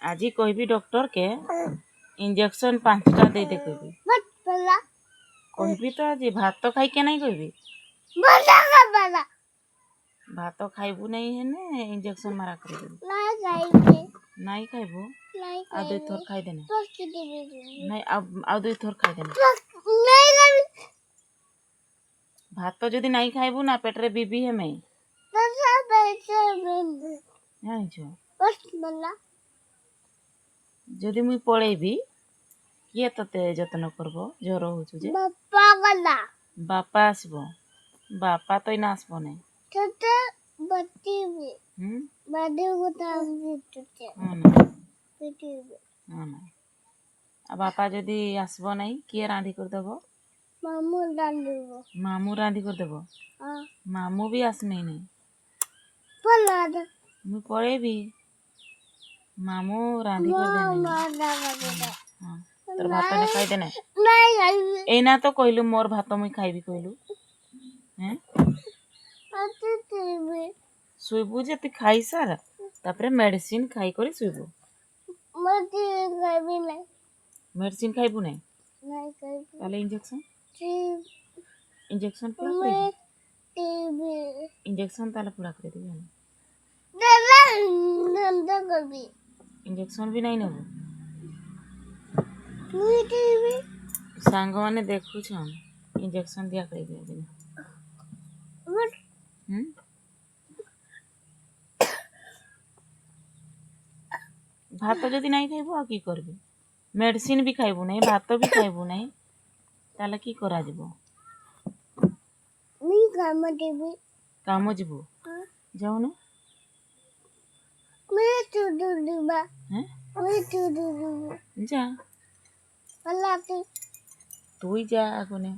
आज कहबी डॉक्टर के इंजेक्शन 5टा दे दे कहबी कहबी तो आज भात खाई के नहीं कहबी भात खाइबू नहीं है ने इंजेक्शन मारा कर देबी नहीं खाइबू आ 2 थोर खाई देने नहीं आ 2 थोर खाई देने भात जदि नहीं खाइबू ना पेटरे बीबी है मैं जदि मुई पळेबी किए तते जतन करबो ज्वर होछु जे बापा आसबो बापा तो इना आसबो नहीं आ बापा जदि आसबो नहीं किए रांधी कर देबो मामू रांधी कर देबो मामू भी आसमे नहीं मुई पळेबी मामू रांधी कर देने हाँ तोर भात ने खाई देने एना तो कहलु मोर भात मुई खाइबी कहलु हैं सुइबू जे तू खाई सार तापरे मेडिसिन खाई करी सुइबू मेडिसिन खाइबू नहीं ताले इंजेक्शन पूरा इंजेक्शन ताले पूरा कर देबी इंजेक्शन भी नहीं नेबू सांग माने देखु छन इंजेक्शन दिया कर दे भात जदि नहीं खाइबू आ की करबी मेडिसिन भी खाइबू नहीं भात भी खाइबू नहीं ताले की करा जिवो काम जीवू जाऊ ना जा तू ही जा आगुने